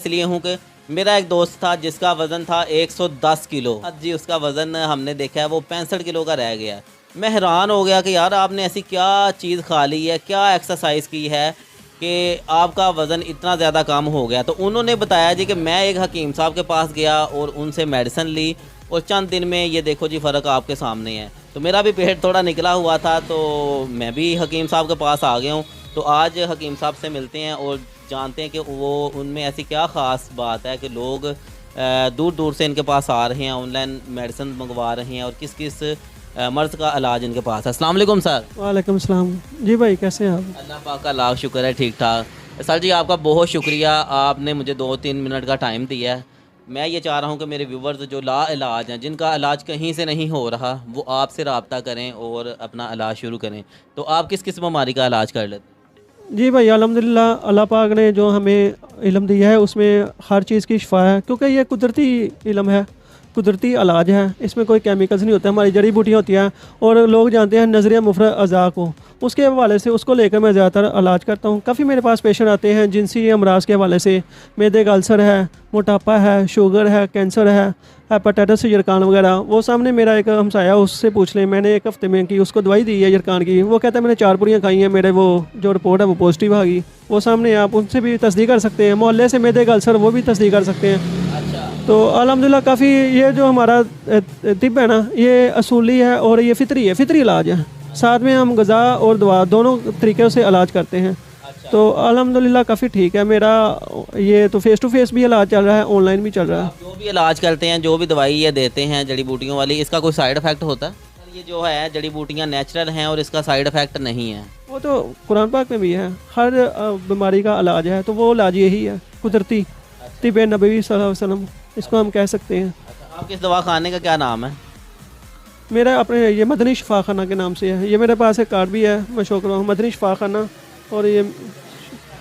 इसलिए हूँ कि मेरा एक दोस्त था जिसका वज़न था 110 किलो। जी उसका वज़न हमने देखा है वो 65 किलो का रह गया। मैं हैरान हो गया कि यार आपने ऐसी क्या चीज़ खा ली है, क्या एक्सरसाइज की है कि आपका वज़न इतना ज़्यादा कम हो गया। तो उन्होंने बताया जी कि मैं एक हकीम साहब के पास गया और उनसे मेडिसिन ली और चंद दिन में ये देखो जी फ़र्क आपके सामने है। तो मेरा भी पेट थोड़ा निकला हुआ था तो मैं भी हकीम साहब के पास आ गया हूँ। तो आज हकीम साहब से मिलते हैं और जानते हैं कि वो उनमें ऐसी क्या ख़ास बात है कि लोग दूर दूर से इनके पास आ रहे हैं, ऑनलाइन मेडिसिन मंगवा रहे हैं और किस किस मर्ज़ का इलाज इनके पास है। अस्सलाम वालेकुम सर। वालेकुम सलाम। जी भाई कैसे हैं आप? अल्लाह पाक का लाख शुक्र है, ठीक ठाक। सर जी आपका बहुत शुक्रिया, आपने मुझे 2-3 मिनट का टाइम दिया है। मैं ये चाह रहा हूँ कि मेरे व्यूवर्स जो ला इलाज हैं, जिनका इलाज कहीं से नहीं हो रहा, वो आपसे रब्ता करें और अपना इलाज शुरू करें। तो आप किस किस बीमारी का इलाज कर लेते हैं? जी भाई अल्हम्दुलिल्लाह अल्लाह पाक ने जो हमें इल्म दिया है उसमें हर चीज़ की शिफा है, क्योंकि ये कुदरती इल्म है, कुदरती इलाज है। इसमें कोई केमिकल्स नहीं होते, हमारी जड़ी बूटियाँ होती हैं। और लोग जानते हैं नज़रिया मुफरत अज़ा को, उसके हवाले से उसको लेकर मैं ज़्यादातर इलाज करता हूँ। काफ़ी मेरे पास पेशेंट आते हैं जिनसी अमराज के हवाले से, मैदे का अल्सर है, मोटापा है, शुगर है, कैंसर है, हेपेटाइटिस यरकान वगैरह। वो सामने मेरा एक हमसाया, उससे पूछ लें, मैंने एक हफ्ते में की उसको दवाई दी है यरकान की, वो कहता है मैंने 4 पुड़ियाँ खाई हैं, मेरे वो जो रिपोर्ट है वो पॉजिटिव आ गई। वो सामने आप उनसे भी तस्दीक कर सकते हैं। मोहल्ले से मैदे का अल्सर वो भी तस्दीक कर सकते हैं। तो अल्हम्दुलिल्लाह काफ़ी ये जो हमारा तिब है ना, ये असूली है और ये फितरी है, फितरी इलाज है। साथ में हम गज़ा और दवा दोनों तरीक़ों से इलाज करते हैं। तो अल्हम्दुलिल्लाह काफ़ी ठीक है मेरा। ये तो फेस टू फेस भी इलाज चल रहा है, ऑनलाइन भी चल रहा है। जो भी इलाज करते हैं, जो भी दवाई ये देते हैं जड़ी बूटियों वाली, इसका कोई साइड इफ़ेक्ट होता है? ये जो है जड़ी बूटियाँ नेचुरल हैं और इसका साइड इफ़ेक्ट नहीं है? वो तो कुरान पाक में भी है, हर बीमारी का इलाज है, तो वो इलाज यही है, कुदरती तिब नबवी सल्लल्लाहु अलैहि वसल्लम इसको हम कह सकते हैं। आपके इस दवाखाने का क्या नाम है? मेरा अपने ये मदनी शिफा खाना के नाम से है। ये मेरे पास एक कार्ड भी है, मैं शो करवाऊँ, मदनी शिफा खाना। और ये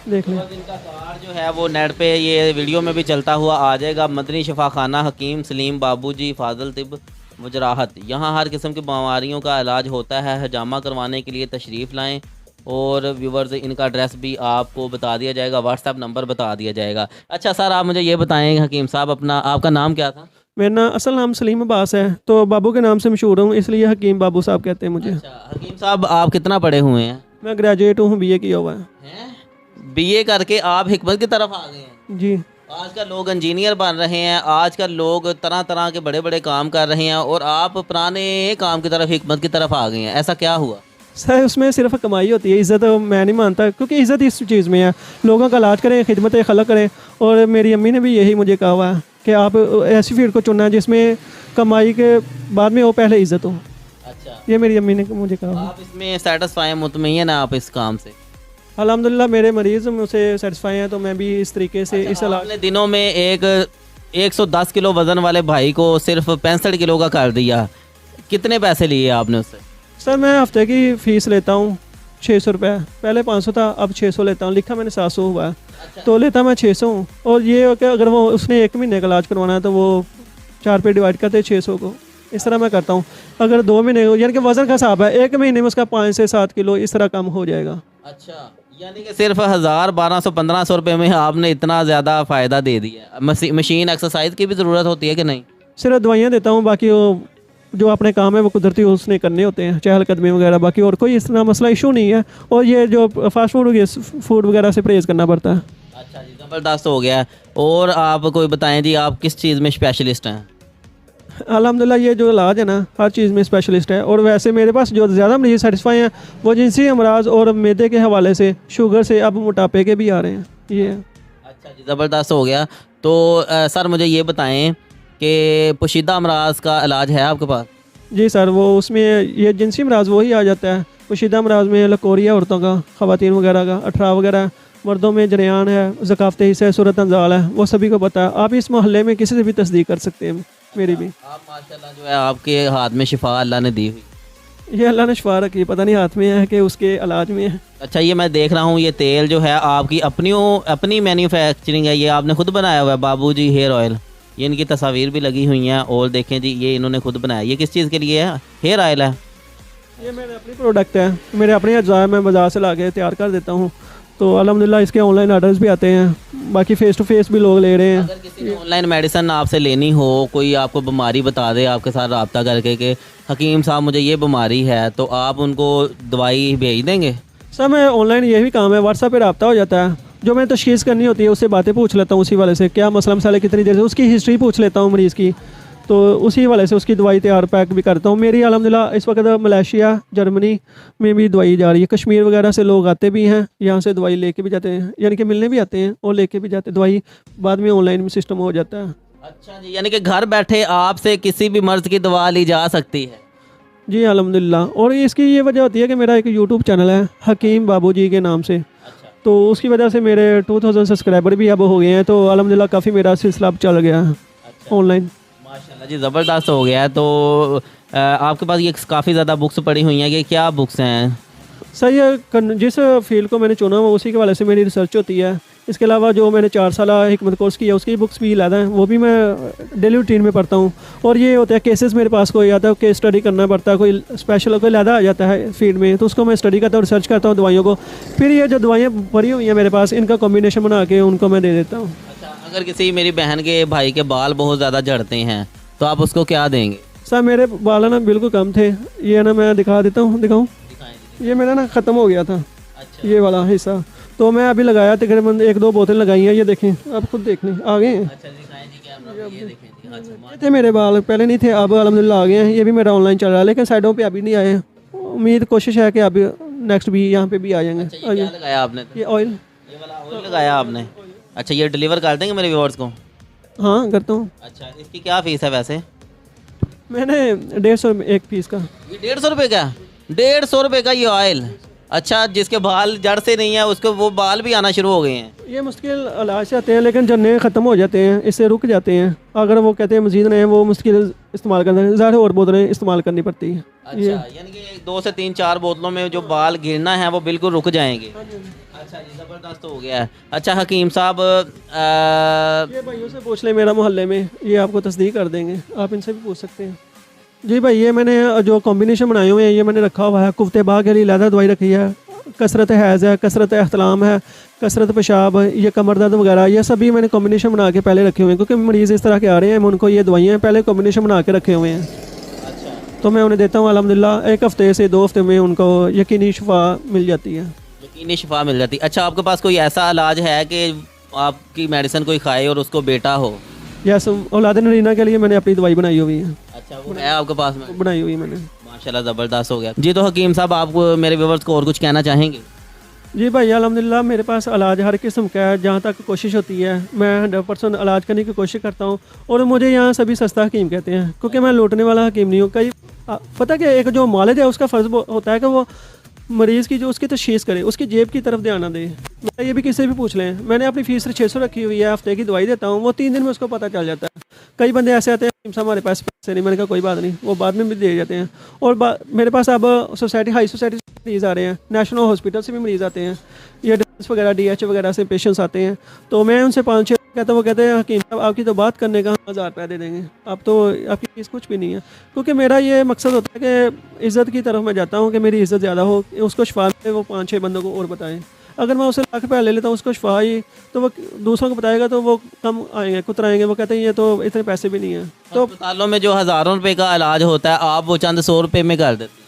देख लें, इनका कार्ड जो है वो नेट पे ये वीडियो में भी चलता हुआ आ जाएगा। मदनी शिफा खाना, हकीम सलीम बाबूजी फाजल तिब वजराहत। यहाँ हर किस्म की बीमारियों का इलाज होता है। हजामा करवाने के लिए तशरीफ़ लाएँ और व्यूवर्स इनका एड्रेस भी आपको बता दिया जाएगा, व्हाट्सएप नंबर बता दिया जाएगा। अच्छा सर आप मुझे ये बताएं हकीम साहब, अपना आपका नाम क्या था? मेरा असल नाम सलीम अब्बास है, तो बाबू के नाम से मशहूर हूँ, इसलिए हकीम बाबू साहब कहते हैं मुझे। अच्छा हकीम साहब आप कितना पढ़े हुए हैं? मैं ग्रेजुएट हूँ, BA किया हुआ है। BA करके आप हिकमत की तरफ आ गए हैं? जी। आजकल लोग इंजीनियर बन रहे हैं, आजकल लोग तरह तरह के बड़े बड़े काम कर रहे हैं और आप पुराने काम की तरफ, हिकमत की तरफ आ गए हैं, ऐसा क्या हुआ? सर उसमें सिर्फ कमाई होती है, इज़्ज़त मैं नहीं मानता, क्योंकि इज़्ज़त इस चीज़ में है, लोगों का इलाज करें, खिदमत खलक करें। और मेरी अम्मी ने भी यही मुझे कहा हुआ है कि आप ऐसी फील्ड को चुनना है जिसमें कमाई के बाद में वो पहले इज़्ज़त हो। अच्छा, ये मेरी अम्मी ने मुझे कहा। आप इसमें सेटिस्फाई, मुतमईन हैं आप इस काम से? अल्हम्दुलिल्लाह मेरे मरीज़ मुझसे सेटिस्फाई हैं, तो मैं भी इस तरीके से इस इलाज। आपने दिनों में एक 110 किलो वज़न वाले भाई को सिर्फ 65 किलो का कर दिया, कितने पैसे लिए आपने उससे? सर मैं हफ्ते की फ़ीस लेता हूँ 600 रुपये, पहले 500 था, अब 600 लेता हूँ। लिखा मैंने 700 हुआ है, तो लेता मैं 600 हूँ। और ये कि अगर वो उसने 1 महीने का इलाज करवाना है तो वो 4 पे डिवाइड करते 600 को, इस तरह मैं करता हूँ। अगर 2 महीने यानी कि वज़न का हिसाब है, 1 महीने में उसका 5 से 7 किलो इस तरह कम हो जाएगा। अच्छा, यानी कि सिर्फ 1000, 1200, 1500 रुपये में आपने इतना ज़्यादा फ़ायदा दे दिया। मशीन एक्सरसाइज की भी ज़रूरत होती है कि नहीं? सिर्फ दवाइयाँ देता हूँ, बाकी वो जो अपने काम है वो कुदरती उसने करने होते हैं, चहलकदमी वगैरह, बाकी और कोई इस तरह मसला इशू नहीं है। और ये जो फास्ट फूड वगैरह से परहेज़ करना पड़ता है। अच्छा जी, ज़बरदस्त हो गया। और आप कोई बताएं जी, आप किस चीज़ में स्पेशलिस्ट हैं? अल्हम्दुलिल्लाह ये जो इलाज है ना, हर चीज़ में स्पेशलिस्ट है। और वैसे मेरे पास जो ज़्यादा मरीज़ सेटिस्फाई हैं वो जिनसी अमराज और मैदे के हवाले से, शुगर से, अब मोटापे के भी आ रहे हैं। ये अच्छा जी, ज़बरदस्त हो गया। तो सर मुझे ये बताएं कि पोशीदा अमराज का इलाज है आपके पास? जी सर, वो उसमें ये जिनसी अमराज वही आ जाता है। पोशीदा अमराज में लकोरिया औरतों का, ख़वातीन वगैरह का, 18 वगैरह, मर्दों में जरियान है, ज़काफ़ते हिस्सा है, सूरत अंजाल है, वो सभी को पता है। आप इस मोहल्ले में किसी से भी तस्दीक कर सकते हैं, मेरी भी। आप माशाल्लाह जो है आपके हाथ में शिफा अल्लाह ने दी हुई। ये अल्लाह ने शिफा रखी, पता नहीं हाथ में है कि उसके इलाज में है। अच्छा, ये मैं देख रहा हूँ ये तेल जो है आपकी अपनी मैन्युफैक्चरिंग है, ये आपने खुद बनाया हुआ है? बाबूजी हेयर ऑयल, ये इनकी तस्वीर भी लगी हुई हैं और देखें जी ये इन्होंने खुद बनाया। ये किस चीज़ के लिए है? हेयर ऑयल है? ये मेरे अपनी प्रोडक्ट है, मेरे अपने अज्जा मैं बाज़ार से ला के तैयार कर देता हूँ। तो अल्हम्दुलिल्लाह इसके ऑनलाइन ऑर्डर्स भी आते हैं, बाकी फ़ेस टू फेस भी लोग ले रहे हैं। अगर किसी ने ऑनलाइन मेडिसिन आपसे लेनी हो, कोई आपको बीमारी बता दे आपके साथ रब्ता करके कि हकीम साहब मुझे ये बीमारी है, तो आप उनको दवाई भेज देंगे? सर मैं ऑनलाइन यही काम है, व्हाट्सएप पे रब्ता हो जाता है, जो मैं तशख़ीस करनी होती है उससे बातें पूछ लेता हूँ, उसी वाले से क्या मसला मसाले कितनी देर से, उसकी हिस्ट्री पूछ लेता हूँ मरीज़ की, तो उसी वाले से उसकी दवाई तैयार पैक भी करता हूँ। मेरी अल्हम्दुलिल्लाह इस वक्त मलेशिया जर्मनी में भी दवाई जा रही है, कश्मीर वगैरह से लोग आते भी हैं, यहाँ से दवाई लेके भी जाते हैं, यानी कि मिलने भी आते हैं और लेके भी जाते हैं दवाई, बाद में ऑनलाइन भी सिस्टम हो जाता है। अच्छा जी, यानी कि घर बैठे आपसे किसी भी मर्ज़ की दवा ली जा सकती है? जी अल्हम्दुलिल्लाह। और इसकी ये वजह होती है कि मेरा एक यूट्यूब चैनल है हकीम बाबूजी के नाम से, अच्छा, तो उसकी वजह से मेरे 2000 सब्सक्राइबर भी अब हो गए हैं, तो अल्हम्दुलिल्लाह काफ़ी मेरा सिलसिला अब चल गया है अच्छा, ऑनलाइन। माशाल्लाह जी, ज़बरदस्त हो गया है। तो आपके पास ये काफ़ी ज़्यादा बुक्स पड़ी हुई हैं, कि क्या बुक्स हैं? सर ये जिस फील्ड को मैंने चुना हुआ उसी के वाले से मेरी रिसर्च होती है। इसके अलावा जो मैंने 4 साल हिकमत कोर्स किया उसकी बुक्स भी लादा हैं, वो भी मैं डेली रूटीन में पढ़ता हूँ। और ये होता है केसेस मेरे पास कोई आता है, केस स्टडी करना पड़ता है, कोई स्पेशल कोई लादा आ जाता है फील्ड में, तो उसको मैं स्टडी करता हूँ, रिसर्च करता हूँ दवाइयों को, फिर ये जो दवाइयाँ पड़ी हुई हैं मेरे पास इनका कॉम्बिनेशन बना के उनको मैं दे देता हूँ। अच्छा, अगर किसी मेरी बहन के भाई के बाल बहुत ज़्यादा झड़ते हैं तो आप उसको क्या देंगे? सर मेरे बाल ना बिल्कुल कम थे, ये ना मैं दिखा देता हूँ, दिखाऊँ? ये मेरा ना ख़त्म हो गया था। अच्छा, ये वाला हिस्सा तो मैं अभी लगाया, तकरीबन 1-2 बोतल लगाई हैं, ये देखें आप खुद देख लें आ गए हैं। अच्छा, दिखाएं जी कैमरा पे, ये देखें जी। अच्छा, थे मेरे बाल पहले नहीं थे, अब अल्हम्दुलिल्लाह आ गए हैं। ये भी मेरा ऑनलाइन चल रहा है, लेकिन साइडों पे अभी नहीं आए। उम्मीद कोशिश है कि अभी नेक्स्ट भी यहाँ पे भी आ जाएंगे। अच्छा, ये क्या लगाया आपने? ये ऑयल, ये वाला ऑयल लगाया आपने? अच्छा, ये डिलीवर कर देंगे मेरे व्यूअर्स को? हाँ करता हूँ। अच्छा, इसकी क्या फ़ीस है वैसे? मैंने 150 एक पीस का। ये 150 रुपये का? 150 रुपये का ये ऑयल? अच्छा, जिसके बाल जड़ से नहीं है उसको वो बाल भी आना शुरू हो गए हैं? ये मुश्किल इलाज से आते हैं, लेकिन जन्ने ख़त्म हो जाते हैं, इससे रुक जाते हैं। अगर वो कहते हैं मज़ीद नहीं, वो मुश्किल इस्तेमाल करना है, ज़्यादा और बोतलें इस्तेमाल करनी पड़ती हैं। अच्छा, यानी कि 2 से 3-4 बोतलों में जो बाल गिरना है वो बिल्कुल रुक जाएंगे। अच्छा जी, ज़बरदस्त हो गया है। अच्छा हकीम साहब, ये भाइयों से पूछ लें मेरा मोहल्ले में, ये आपको तस्दीक कर देंगे, आप इनसे भी पूछ सकते हैं। जी भाई, ये मैंने जो कॉम्बिनेशन बनाए हुए हैं ये मैंने रखा हुआ है। कुफ्ते बाग के लिए लहदा दवाई रखी है, कसरत हैज़ है, कसरत एहतलाम है, कसरत पेशाब, ये कमर दर्द वगैरह, ये सभी मैंने कॉम्बिनेशन बना के पहले रखे हुए हैं, क्योंकि मरीज़ इस तरह के आ रहे हैं, मैं उनको ये दवाइयाँ पहले कॉम्बिनेशन बना के रखे हुए हैं। अच्छा, तो मैं उन्हें देता हूँ अल्हम्दुलिल्लाह, 1 हफ़्ते से 2 हफ़्ते में उनको यकीनी शिफा मिल जाती है। यकीनी शिफा मिल जाती। अच्छा, आपके पास कोई ऐसा इलाज है कि आपकी मेडिसिन कोई खाए और उसको बेटा हो? यस, औलाद नरीना के लिए मैंने अपनी दवाई बनाई हुई है। अच्छा, वो है आपके पास में? बनाई हुई मैंने। माशाल्लाह, ज़बरदस्त हो गया जी। तो हकीम साहब, आप मेरे व्यूअर्स को और कुछ कहना चाहेंगे? जी भाई, अल्हम्दुलिल्लाह मेरे पास इलाज हर किस्म का है, जहाँ तक कोशिश होती है मैं 100% इलाज करने की कोशिश करता हूँ। और मुझे यहाँ सभी सस्ता हकीम कहते हैं, क्योंकि मैं लूटने वाला हकीम नहीं हूँ। कई पता कि एक जो मालिक है उसका फ़र्ज़ होता है कि वो मरीज़ की जो उसकी तशख़ीस करे, उसकी जेब की तरफ ध्यान ना दे। मैं ये भी किसी भी पूछ लें, मैंने अपनी फ़ीस 600 रखी हुई है, हफ्ते की दवाई देता हूँ, वो 3 दिन में उसको पता चल जाता है। कई बंदे ऐसे आते हैं हमारे पास पैसे नहीं, मैंने कहा कोई बात नहीं, वो बाद में भी दे जाते हैं। और मेरे पास अब सोसाइटी हाई सोसाइटी से मरीज़ आ रहे हैं, नेशनल हॉस्पिटल से भी मरीज़ आते हैं, या डिफेंस वगैरह DH वगैरह से पेशेंट्स आते हैं। तो मैं उनसे 5-6 कहता हूँ, वो कहते हैं हकीम साहब आपकी तो बात करने का 1000 रुपया दे देंगे, आप तो आपकी फीस कुछ भी नहीं है। क्योंकि मेरा ये मकसद होता है कि इज़्ज़त की तरफ मैं जाता हूँ, कि मेरी इज़्ज़त ज़्यादा हो, उसको शफा दे, वो 5-6 बंदों को और बताएं। अगर मैं उसे लाख रुपया ले लेता हूँ उसको शफा ही, तो वो दूसरों को बताएगा तो वो कम आएंगे, कुतराएंगे, वो कहते हैं ये तो इतने पैसे भी नहीं हैं। तो अस्पतालों में जो हज़ारों रुपए का इलाज होता है आप वो चंद 100 रुपये में कर देते हैं।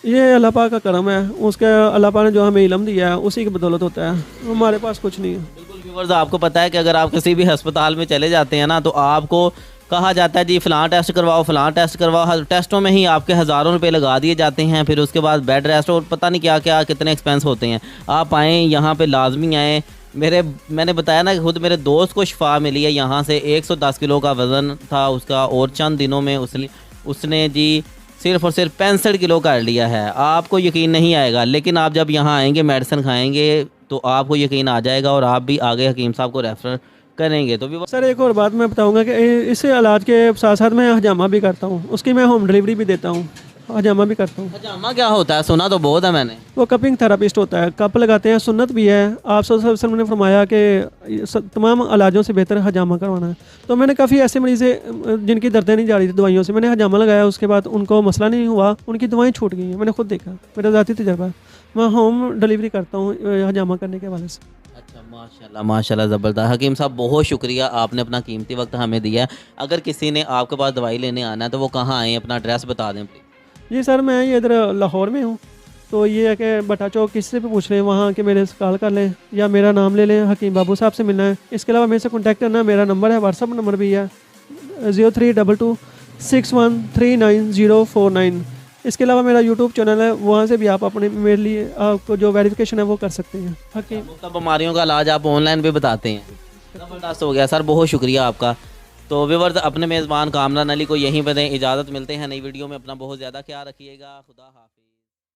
ये अल्लाह पाक का करम है, उसके अल्लाह पाक ने जो हमें इल्म दिया है उसी की बदौलत होता है, हमारे पास कुछ नहीं है। बिल्कुल व्यूअर्स, आपको पता है कि अगर आप किसी भी अस्पताल में चले जाते हैं ना, तो आपको कहा जाता है जी फ़लाँ टेस्ट करवाओ, फ़लाँ टेस्ट करवाओ। टेस्टों में ही आपके हज़ारों रुपए लगा दिए जाते हैं, फिर उसके बाद बेड रेस्ट और पता नहीं क्या क्या कितने एक्सपेंस होते हैं। आप आएँ यहाँ पे, लाजमी आएँ। मैंने बताया ना कि खुद मेरे दोस्त को शिफा मिली है यहाँ से। 110 किलो का वज़न था उसका, और चंद दिनों में उसने जी सिर्फ़ और सिर्फ 65 किलो कर लिया है। आपको यकीन नहीं आएगा, लेकिन आप जब यहाँ आएंगे, मेडिसिन खाएंगे, तो आपको यकीन आ जाएगा और आप भी आगे हकीम साहब को रेफ़र करेंगे। तो भी सर एक और बात मैं बताऊंगा कि इस इलाज के साथ साथ मैं हजामा भी करता हूँ, उसकी मैं होम डिलीवरी भी देता हूँ। हजामा भी करता हूँ। हजामा क्या होता है? सुना तो बहुत है मैंने। वो कपिंग थेरापिस्ट होता है, कप लगाते हैं, सुन्नत भी है। आप सल्लल्लाहु अलैहि वसल्लम ने फरमाया कि तमाम इलाजों से बेहतर हजामा करवाना है। तो मैंने काफ़ी ऐसे मरीज़े जिनकी दर्दें नहीं जा रही थी दवाइयों से, मैंने हजामा लगाया, उसके बाद उनको मसला नहीं हुआ, उनकी दवाएं छूट गई हैं। मैंने खुद देखा, मेरा ज़ाती तजर्बा है। मैं होम डिलीवरी करता हूँ हजामा करने के हवाले से। अच्छा, माशाल्लाह माशाल्लाह, ज़बरदस्त। हकीम साहब बहुत शुक्रिया, आपने अपना कीमती वक्त हमें दिया है। अगर किसी ने आपके पास दवाई लेने आना है तो वो कहाँ आएँ, अपना एड्रेस बता दें प्लीज़। जी सर, मैं ये इधर लाहौर में हूँ, तो ये है कि बटा चौक किसी से भी पूछ लें वहाँ के, मेरे से कॉल कर लें या मेरा नाम ले लें, हकीम बाबू साहब से मिलना है। इसके अलावा मेरे से कॉन्टैक्ट करना, मेरा नंबर है, व्हाट्सअप नंबर भी है 0322613949। इसके अलावा मेरा यूट्यूब चैनल है, वहाँ से भी आप अपने मेरे लिए आपको जो वेरिफिकेशन है वो कर सकते हैं। हकीम मुफ्त बीमारियों का इलाज आप ऑनलाइन भी बताते हैं। ज़बरदस्त हो गया सर, बहुत शुक्रिया आपका। तो व्यूअर्स, अपने मेज़बान कामरान अली को यहीं पर दें इजाज़त, मिलते हैं नई वीडियो में। अपना बहुत ज़्यादा ख्याल रखिएगा। खुदा हाफिज़।